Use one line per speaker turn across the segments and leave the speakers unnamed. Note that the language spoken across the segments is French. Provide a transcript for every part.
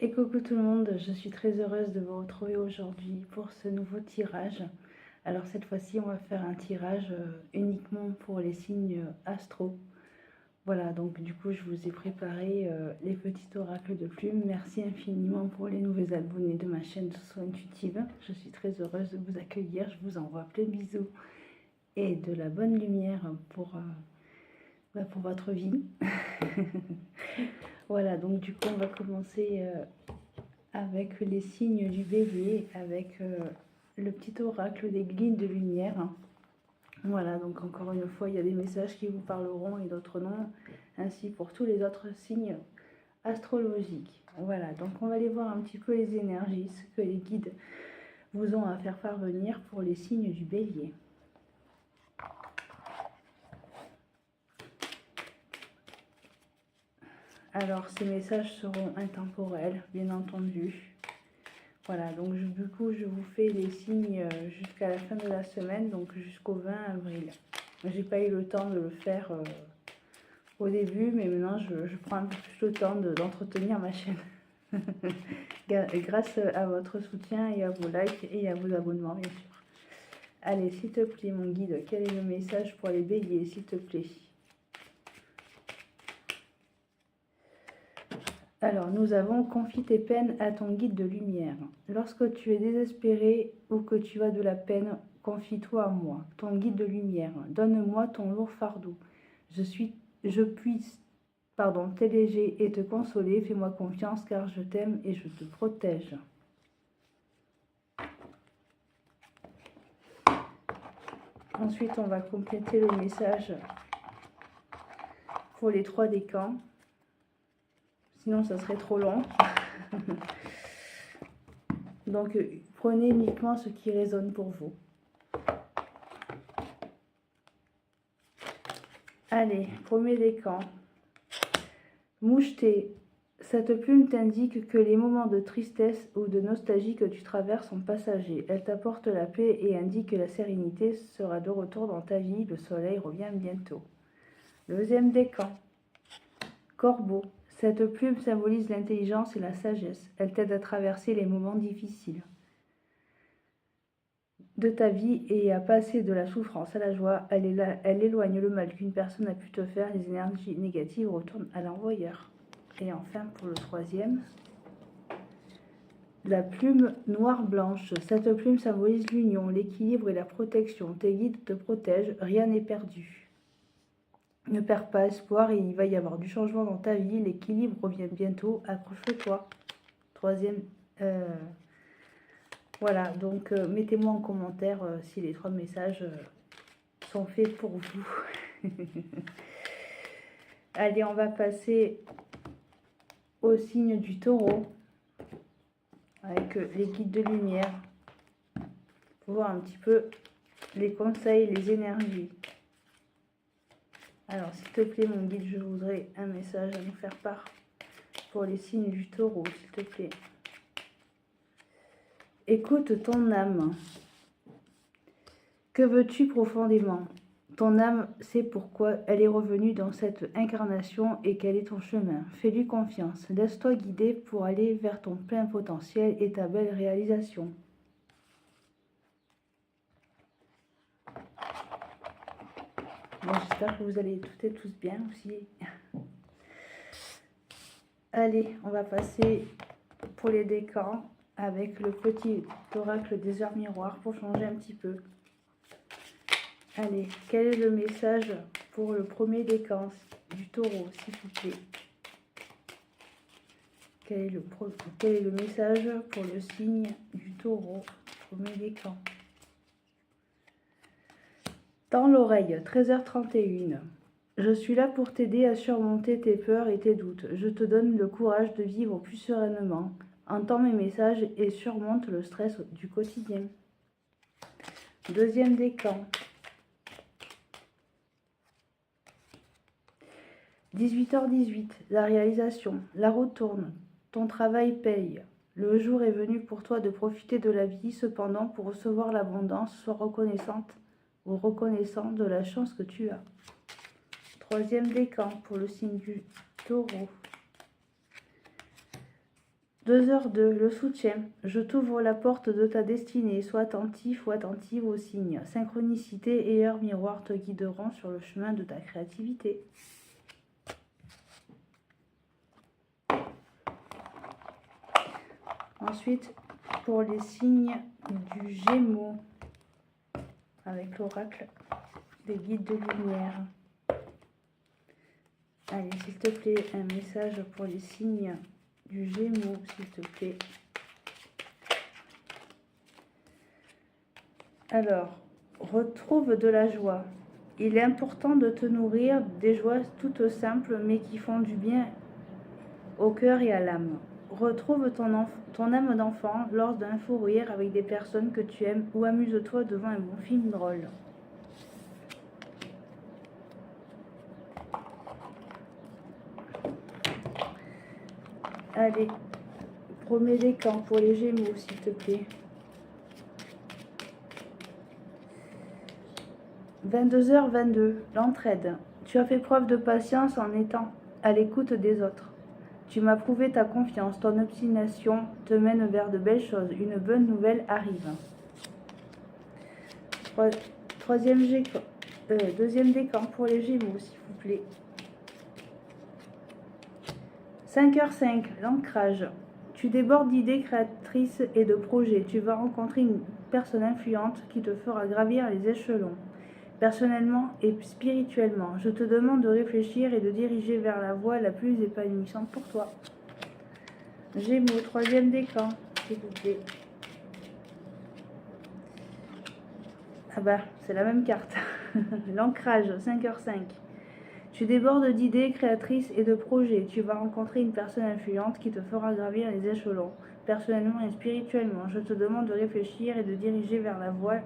Et coucou tout le monde, je suis très heureuse de vous retrouver aujourd'hui pour ce nouveau tirage. Alors cette fois-ci, on va faire un tirage uniquement pour les signes astro. Voilà, donc du coup, je vous ai préparé les petits oracles de plumes. Merci infiniment pour les nouveaux abonnés de ma chaîne Soso Intuitive. Je suis très heureuse de vous accueillir. Je vous envoie plein de bisous et de la bonne lumière pour votre vie. Voilà, donc du coup, on va commencer avec les signes du bélier, avec le petit oracle des glyphes de lumière. Voilà, donc encore une fois, il y a des messages qui vous parleront et d'autres non, ainsi pour tous les autres signes astrologiques. Voilà, donc on va aller voir un petit peu les énergies, ce que les guides vous ont à faire parvenir pour les signes du bélier. Alors, ces messages seront intemporels, bien entendu. Voilà, donc du coup, je vous fais les signes jusqu'à la fin de la semaine, donc jusqu'au 20 avril. J'ai pas eu le temps de le faire au début, mais maintenant, je prends un peu plus le temps d'entretenir ma chaîne. Grâce à votre soutien et à vos likes et à vos abonnements, bien sûr. Allez, s'il te plaît, mon guide, quel est le message pour les béliers, s'il te plaît? Alors, nous avons « Confie tes peines à ton guide de lumière. Lorsque tu es désespéré ou que tu as de la peine, confie-toi à moi, ton guide de lumière. Donne-moi ton lourd fardeau. Je puisse t'alléger et te consoler. Fais-moi confiance car je t'aime et je te protège. » Ensuite, on va compléter le message pour les 3 décans. Sinon, ça serait trop long. Donc, prenez uniquement ce qui résonne pour vous. Allez, premier décan. Moucheté, cette plume t'indique que les moments de tristesse ou de nostalgie que tu traverses sont passagers. Elle t'apporte la paix et indique que la sérénité sera de retour dans ta vie. Le soleil revient bientôt. Deuxième décan. Corbeau, cette plume symbolise l'intelligence et la sagesse. Elle t'aide à traverser les moments difficiles de ta vie et à passer de la souffrance à la joie. Elle éloigne le mal qu'une personne a pu te faire. Les énergies négatives retournent à l'envoyeur. Et enfin, pour le troisième, la plume noire-blanche. Cette plume symbolise l'union, l'équilibre et la protection. Tes guides te protègent, rien n'est perdu. Ne perds pas espoir, il va y avoir du changement dans ta vie. L'équilibre revient bientôt, accroche-toi. Troisième... Voilà, donc mettez-moi en commentaire si les 3 messages sont faits pour vous. Allez, on va passer au signe du taureau avec les guides de lumière pour voir un petit peu les conseils, les énergies. Alors, s'il te plaît, mon guide, je voudrais un message à nous faire part pour les signes du taureau, s'il te plaît. Écoute ton âme. Que veux-tu profondément? Ton âme sait pourquoi elle est revenue dans cette incarnation et quel est ton chemin. Fais-lui confiance. Laisse-toi guider pour aller vers ton plein potentiel et ta belle réalisation. Bon, j'espère que vous allez toutes et tous bien aussi. Allez, on va passer pour les décans avec le petit oracle des heures miroirs pour changer un petit peu. Allez, quel est le message pour le premier décan du taureau, s'il vous plaît? Quel est le message pour le signe du taureau, premier décan? Dans l'oreille, 13h31. Je suis là pour t'aider à surmonter tes peurs et tes doutes. Je te donne le courage de vivre plus sereinement. Entends mes messages et surmonte le stress du quotidien. Deuxième décan. 18h18, la réalisation. La roue tourne. Ton travail paye. Le jour est venu pour toi de profiter de la vie. Cependant, pour recevoir l'abondance, sois reconnaissante ou reconnaissant de la chance que tu as. Troisième décan pour le signe du taureau. 2h02, le soutien. Je t'ouvre la porte de ta destinée. Sois attentif ou attentive aux signes. Synchronicité et heure miroir te guideront sur le chemin de ta créativité. Ensuite, pour les signes du Gémeaux, avec l'oracle des guides de lumière. Allez, s'il te plaît, un message pour les signes du Gémeaux, s'il te plaît. Alors, retrouve de la joie. Il est important de te nourrir des joies toutes simples, mais qui font du bien au cœur et à l'âme. Retrouve ton âme d'enfant lors d'un fou rire avec des personnes que tu aimes ou amuse-toi devant un bon film drôle. Allez, promets des camps pour les Gémeaux, s'il te plaît. 22h22, l'entraide. Tu as fait preuve de patience en étant à l'écoute des autres. Tu m'as prouvé ta confiance, ton obstination te mène vers de belles choses. Une bonne nouvelle arrive. Deuxième décan pour les Gémeaux, s'il vous plaît. 5h05, l'ancrage. Tu débordes d'idées créatrices et de projets. Tu vas rencontrer une personne influente qui te fera gravir les échelons. Personnellement et spirituellement, je te demande de réfléchir et de diriger vers la voie la plus épanouissante pour toi. Gémeaux, troisième décan, s'il vous plaît. Ah bah, c'est la même carte. L'ancrage, 5h05. Tu débordes d'idées créatrices et de projets. Tu vas rencontrer une personne influente qui te fera gravir les échelons. Personnellement et spirituellement, je te demande de réfléchir et de diriger vers la voie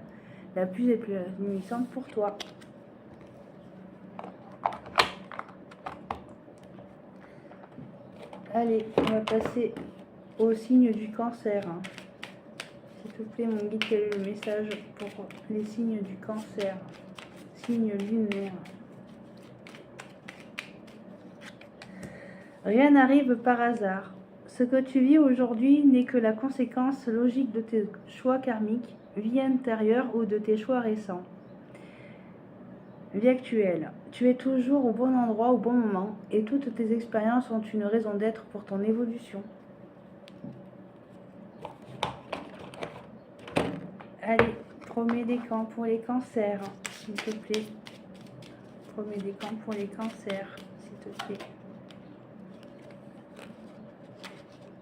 la plus épanouissante pour toi. Allez, on va passer au signe du Cancer. S'il te plaît, mon guide, quel est le message pour les signes du Cancer? Signe lunaire. Rien n'arrive par hasard. Ce que tu vis aujourd'hui n'est que la conséquence logique de tes choix karmiques, vie intérieure ou de tes choix récents. Vie actuelle. Tu es toujours au bon endroit au bon moment et toutes tes expériences ont une raison d'être pour ton évolution. Allez, promets des camps pour les cancers, s'il te plaît. Promets des camps pour les cancers, s'il te plaît.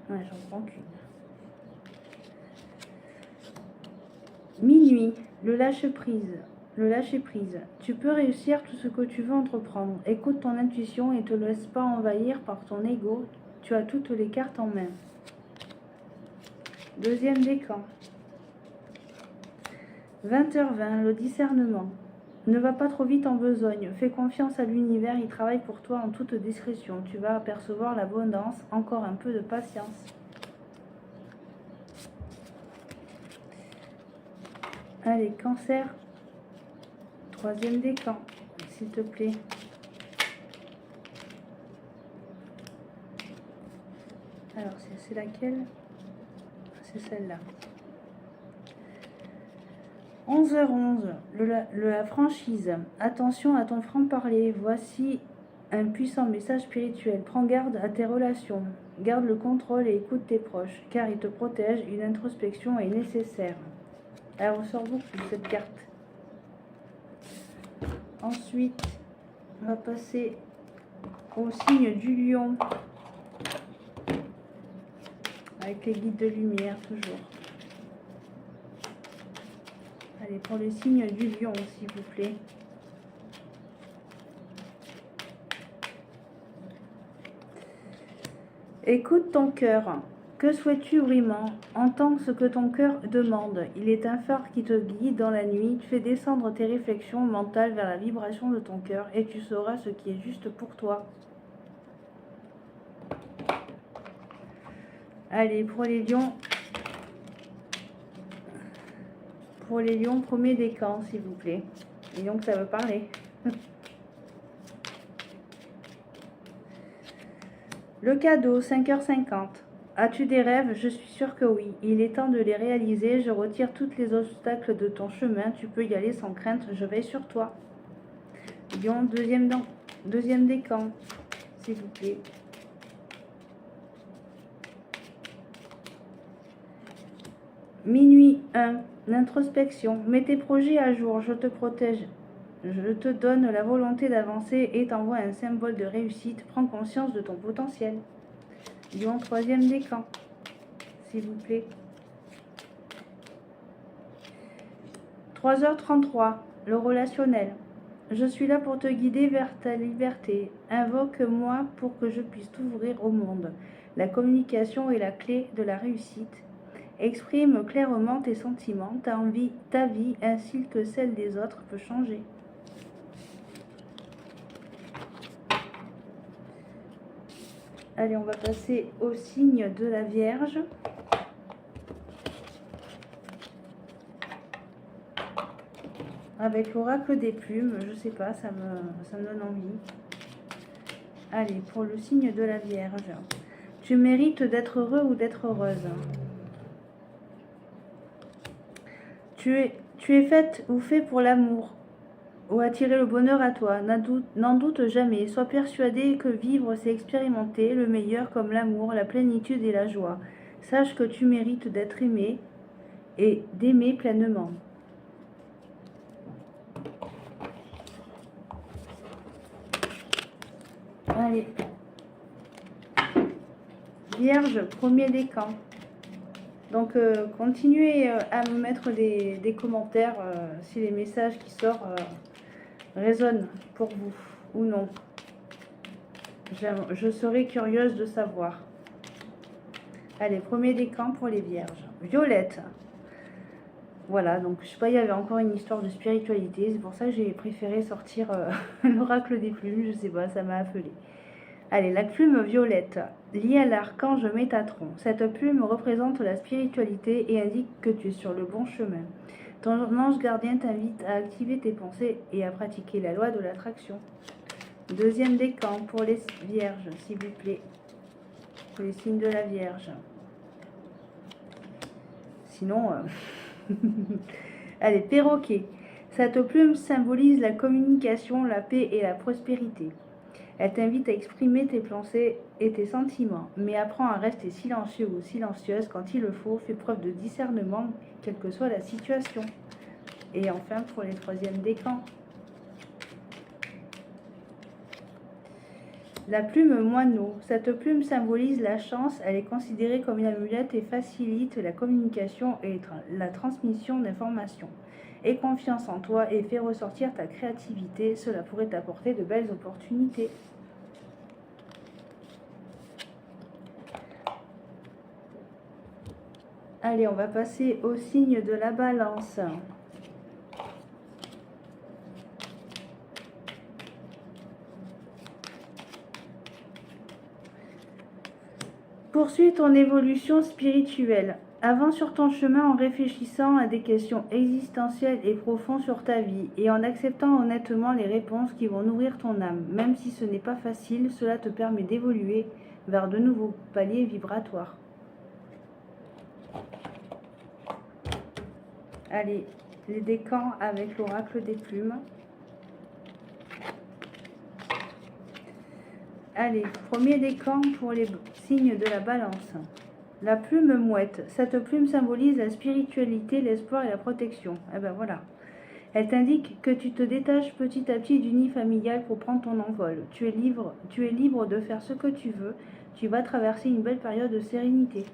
Ouais, j'en prends qu'une. Minuit, le lâcher-prise. Le lâcher-prise. Tu peux réussir tout ce que tu veux entreprendre. Écoute ton intuition et ne te laisse pas envahir par ton ego. Tu as toutes les cartes en main. Deuxième décan. 20h20, le discernement. Ne va pas trop vite en besogne. Fais confiance à l'univers, il travaille pour toi en toute discrétion. Tu vas apercevoir l'abondance, encore un peu de patience. Allez, Cancer. Troisième décan, s'il te plaît. Alors, c'est laquelle? C'est celle-là. 11h11, la franchise. Attention à ton franc-parler. Voici un puissant message spirituel. Prends garde à tes relations. Garde le contrôle et écoute tes proches, car ils te protègent. Une introspection est nécessaire. Elle ressort beaucoup, cette carte. Ensuite, on va passer au signe du lion. Avec les guides de lumière, toujours. Allez, pour le signe du lion, s'il vous plaît. Écoute ton cœur. Que souhaites-tu vraiment? Entends ce que ton cœur demande. Il est un phare qui te guide dans la nuit. Fais descendre tes réflexions mentales vers la vibration de ton cœur et tu sauras ce qui est juste pour toi. Allez, pour les lions. Pour les lions, promets des camps, s'il vous plaît. Les lions que ça veut parler. Le cadeau, 5h50. As-tu des rêves? Je suis sûre que oui. Il est temps de les réaliser. Je retire tous les obstacles de ton chemin. Tu peux y aller sans crainte. Je veille sur toi. Lion, deuxième décan, s'il vous plaît. Minuit 1, l'introspection. Mets tes projets à jour. Je te protège. Je te donne la volonté d'avancer et t'envoie un symbole de réussite. Prends conscience de ton potentiel. Lion, troisième décan, s'il vous plaît. 3h33, le relationnel. Je suis là pour te guider vers ta liberté. Invoque-moi pour que je puisse t'ouvrir au monde. La communication est la clé de la réussite. Exprime clairement tes sentiments. Ta vie ainsi que celle des autres peut changer. Allez, on va passer au signe de la Vierge. Avec l'oracle des plumes, je sais pas, ça me donne envie. Allez, pour le signe de la Vierge. Tu mérites d'être heureux ou d'être heureuse. Tu es faite ou fait pour l'amour ou attirer le bonheur à toi. N'en doute jamais. Sois persuadé que vivre, c'est expérimenter le meilleur comme l'amour, la plénitude et la joie. Sache que tu mérites d'être aimé et d'aimer pleinement. Allez. Vierge, premier décan. Donc, continuez à me mettre des commentaires si les messages qui sortent résonnent pour vous ou non. Je serai curieuse de savoir. Allez, premier décan pour les vierges. Violette. Voilà, donc je sais pas, il y avait encore une histoire de spiritualité. C'est pour ça que j'ai préféré sortir l'oracle des plumes. Je sais pas, ça m'a appelé. Allez, la plume violette, liée à l'archange Métatron. Cette plume représente la spiritualité et indique que tu es sur le bon chemin. Ton ange gardien t'invite à activer tes pensées et à pratiquer la loi de l'attraction. Deuxième décan pour les vierges, s'il vous plaît. Pour les signes de la Vierge. Sinon, allez, perroquet. Cette plume symbolise la communication, la paix et la prospérité. Elle t'invite à exprimer tes pensées et tes sentiments, mais apprends à rester silencieux ou silencieuse quand il le faut. Fais preuve de discernement, quelle que soit la situation. Et enfin, pour les troisièmes décans. La plume moineau. Cette plume symbolise la chance. Elle est considérée comme une amulette et facilite la communication et la transmission d'informations. Aie confiance en toi et fais ressortir ta créativité. Cela pourrait t'apporter de belles opportunités. Allez, on va passer au signe de la Balance. Poursuis ton évolution spirituelle. Avance sur ton chemin en réfléchissant à des questions existentielles et profondes sur ta vie et en acceptant honnêtement les réponses qui vont nourrir ton âme. Même si ce n'est pas facile, cela te permet d'évoluer vers de nouveaux paliers vibratoires. Allez, les décans avec l'oracle des plumes. Allez, premier décan pour les signes de la Balance. La plume mouette. Cette plume symbolise la spiritualité, l'espoir et la protection. Eh ben voilà. Elle t'indique que tu te détaches petit à petit du nid familial pour prendre ton envol. Tu es libre de faire ce que tu veux. Tu vas traverser une belle période de sérénité.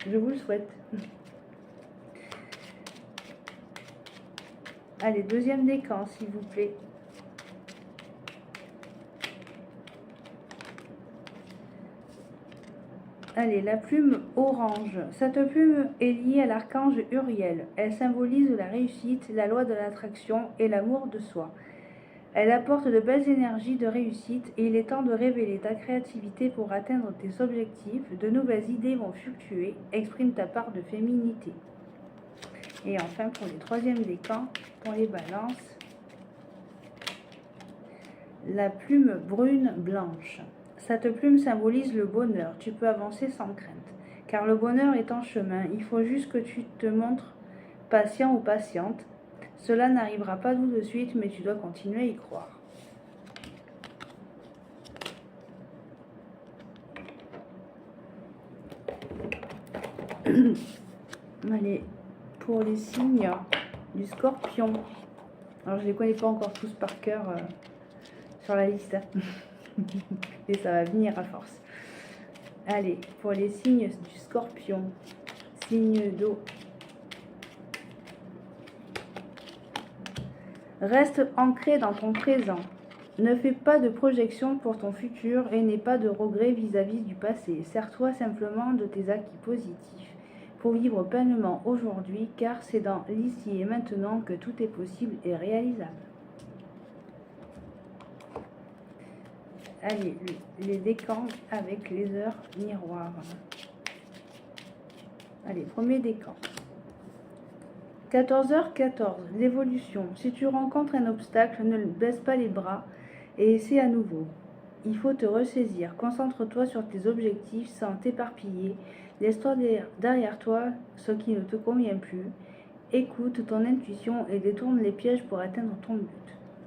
Je vous le souhaite. Allez, deuxième décan, s'il vous plaît. Allez, la plume orange. Cette plume est liée à l'archange Uriel. Elle symbolise la réussite, la loi de l'attraction et l'amour de soi. Elle apporte de belles énergies de réussite et il est temps de révéler ta créativité pour atteindre tes objectifs. De nouvelles idées vont fluctuer. Exprime ta part de féminité. Et enfin, pour les troisièmes décans, pour les balances, la plume brune blanche. Cette plume symbolise le bonheur. Tu peux avancer sans crainte, car le bonheur est en chemin. Il faut juste que tu te montres patient ou patiente. Cela n'arrivera pas tout de suite, mais tu dois continuer à y croire. Allez, pour les signes du Scorpion. Alors, je ne les connais pas encore tous par cœur sur la liste. Et ça va venir à force. Allez, pour les signes du Scorpion. Signe d'eau. Reste ancré dans ton présent. Ne fais pas de projection pour ton futur et n'aie pas de regrets vis-à-vis du passé. Sers-toi simplement de tes acquis positifs pour vivre pleinement aujourd'hui, car c'est dans l'ici et maintenant que tout est possible et réalisable. Allez, les décans avec les heures miroirs. Allez, premier décan. 14h14, l'évolution. Si tu rencontres un obstacle, ne baisse pas les bras et essaie à nouveau. Il faut te ressaisir. Concentre-toi sur tes objectifs sans t'éparpiller. Laisse-toi derrière toi ce qui ne te convient plus. Écoute ton intuition et détourne les pièges pour atteindre ton but.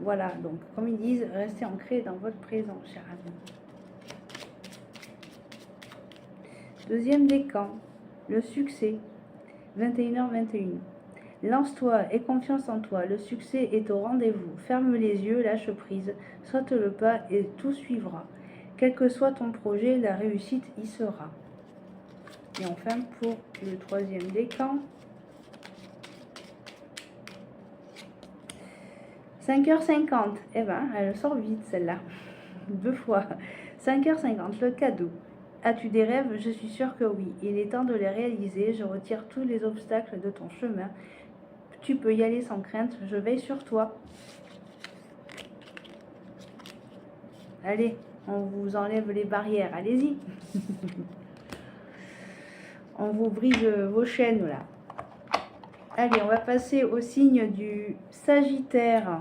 Voilà, donc comme ils disent, restez ancrés dans votre présent, cher ami. Deuxième décan, le succès. 21h21. Lance-toi, aie confiance en toi, le succès est au rendez-vous. Ferme les yeux, lâche prise, saute le pas et tout suivra. Quel que soit ton projet, la réussite y sera. Et enfin, pour le troisième décan, 5h50. Eh ben, elle sort vite celle-là. 2 fois. 5h50, le cadeau. As-tu des rêves? Je suis sûre que oui. Il est temps de les réaliser. Je retire tous les obstacles de ton chemin. Tu peux y aller sans crainte. Je veille sur toi. Allez, on vous enlève les barrières. Allez-y. On vous brise vos chaînes là. Allez, on va passer au signe du Sagittaire.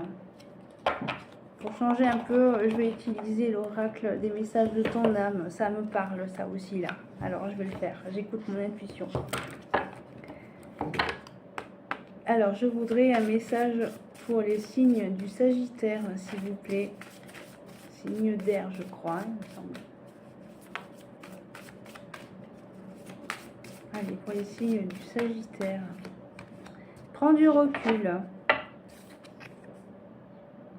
Pour changer un peu, je vais utiliser l'oracle des messages de ton âme. Ça me parle, ça aussi, là. Alors, je vais le faire. J'écoute mon intuition. Alors, je voudrais un message pour les signes du Sagittaire, s'il vous plaît. Signe d'air, je crois, il me semble. Allez, pour les signes du Sagittaire. Prends du recul.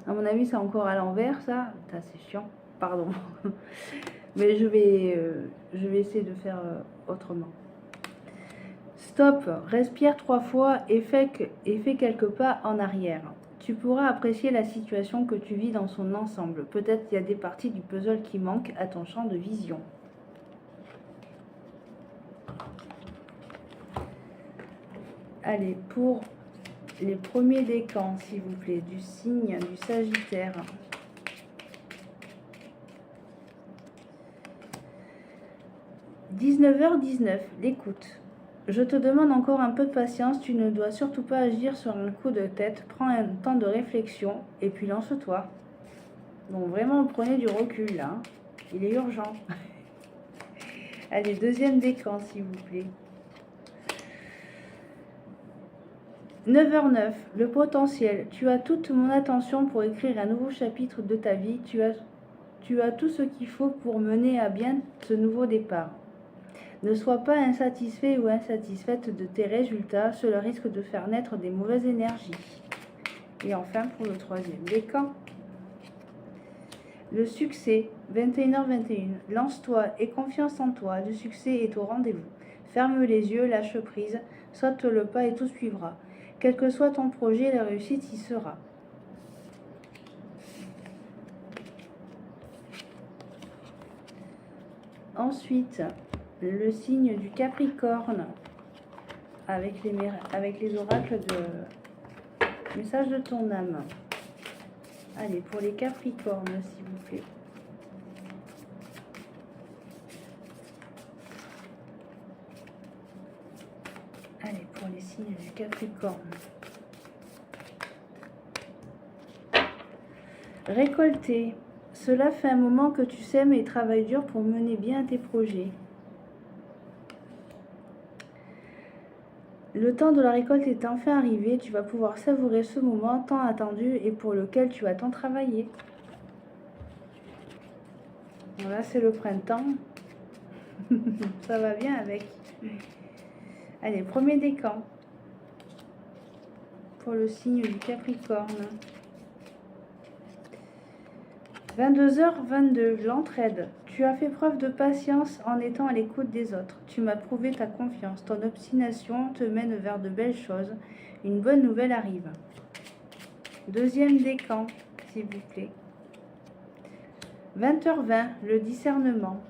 À mon avis, c'est encore à l'envers, ça. C'est chiant. Pardon. Mais je vais essayer de faire autrement. Stop. Respire 3 fois et fais quelques pas en arrière. Tu pourras apprécier la situation que tu vis dans son ensemble. Peut-être qu'il y a des parties du puzzle qui manquent à ton champ de vision. Allez, pour les premiers décans, s'il vous plaît, du signe du Sagittaire. « 19h19, l'écoute. Je te demande encore un peu de patience, tu ne dois surtout pas agir sur un coup de tête. Prends un temps de réflexion et puis lance-toi. » Donc vraiment, prenez du recul là. Il est urgent. Allez, deuxième décan, s'il vous plaît. 9h09, le potentiel. Tu as toute mon attention pour écrire un nouveau chapitre de ta vie. Tu as tout ce qu'il faut pour mener à bien ce nouveau départ. Ne sois pas insatisfait ou insatisfaite de tes résultats. Cela risque de faire naître des mauvaises énergies. Et enfin, pour le troisième décan, le succès. 21h21. Lance-toi, aie confiance en toi. Le succès est au rendez-vous. Ferme les yeux, lâche prise, saute le pas et tout suivra. Quel que soit ton projet, la réussite y sera. Ensuite, le signe du Capricorne avec les oracles de message de ton âme. Allez, pour les Capricornes, s'il vous plaît. Allez, pour les signes du Capricorne. Récolter. Cela fait un moment que tu sèmes et travailles dur pour mener bien tes projets. Le temps de la récolte est enfin arrivé, tu vas pouvoir savourer ce moment tant attendu et pour lequel tu as tant travaillé. Voilà, c'est le printemps. Ça va bien avec. Allez, premier décan pour le signe du Capricorne. 22h22, l'entraide. Tu as fait preuve de patience en étant à l'écoute des autres. Tu m'as prouvé ta confiance. Ton obstination te mène vers de belles choses. Une bonne nouvelle arrive. Deuxième décan, s'il vous plaît. 20h20, le discernement.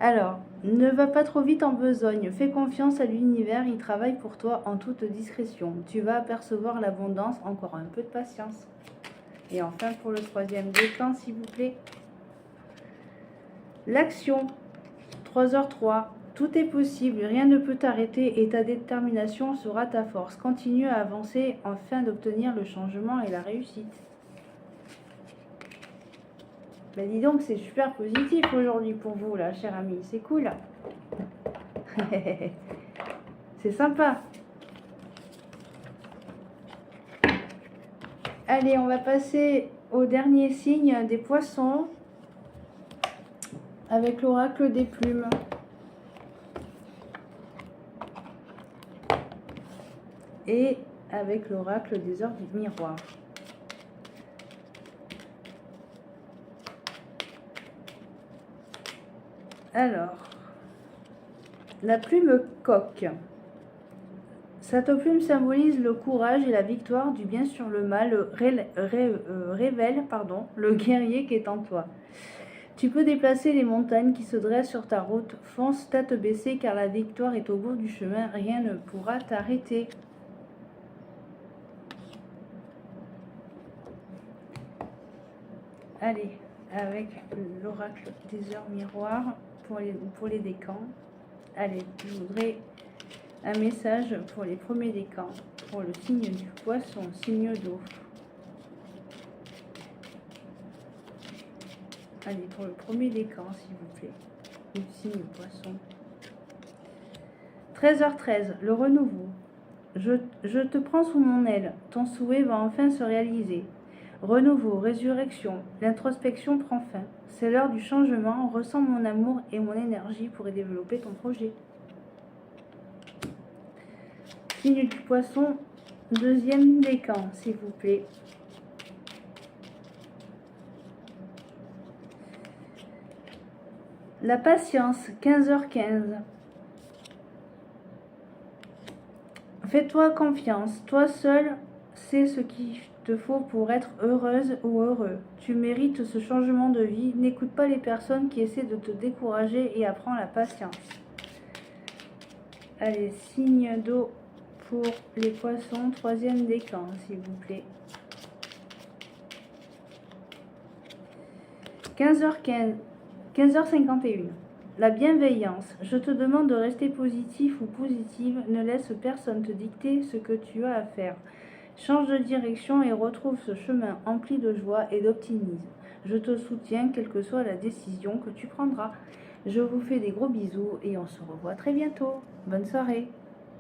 Alors, ne va pas trop vite en besogne. Fais confiance à l'univers, il travaille pour toi en toute discrétion. Tu vas apercevoir l'abondance, encore un peu de patience. Et enfin, pour le troisième décan, s'il vous plaît. L'action, 3h03. Tout est possible, rien ne peut t'arrêter et ta détermination sera ta force. Continue à avancer afin d'obtenir le changement et la réussite. Ben dis donc, c'est super positif aujourd'hui pour vous, là, cher ami. C'est cool. C'est sympa. Allez, on va passer au dernier signe des poissons avec l'oracle des plumes. Et avec l'oracle des heures du miroir. Alors, la plume coq. Cette plume symbolise le courage et la victoire du bien sur le mal, révèle le guerrier qui est en toi. Tu peux déplacer les montagnes qui se dressent sur ta route. Fonce tête baissée car la victoire est au bout du chemin. Rien ne pourra t'arrêter. Allez, avec l'oracle des heures miroirs pour les décans. Allez, je voudrais un message pour les premiers décans, pour le signe du poisson, signe d'eau. Allez, pour le premier décan, s'il vous plaît, le signe poisson. 13h13, le renouveau. Je te prends sous mon aile, ton souhait va enfin se réaliser. Renouveau, résurrection, l'introspection prend fin. C'est l'heure du changement, ressens mon amour et mon énergie pour y développer ton projet. Signe du poisson, deuxième décan, s'il vous plaît. La patience, 15h15. Fais-toi confiance, toi seul sais ce qu'il te faut pour être heureuse ou heureux. Tu mérites ce changement de vie. N'écoute pas les personnes qui essaient de te décourager et apprends la patience. Allez, signe d'eau pour les poissons, troisième décan, s'il vous plaît. 15h15, 15h51. La bienveillance. Je te demande de rester positif ou positive. Ne laisse personne te dicter ce que tu as à faire. Change de direction et retrouve ce chemin empli de joie et d'optimisme. Je te soutiens, quelle que soit la décision que tu prendras. Je vous fais des gros bisous et on se revoit très bientôt. Bonne soirée.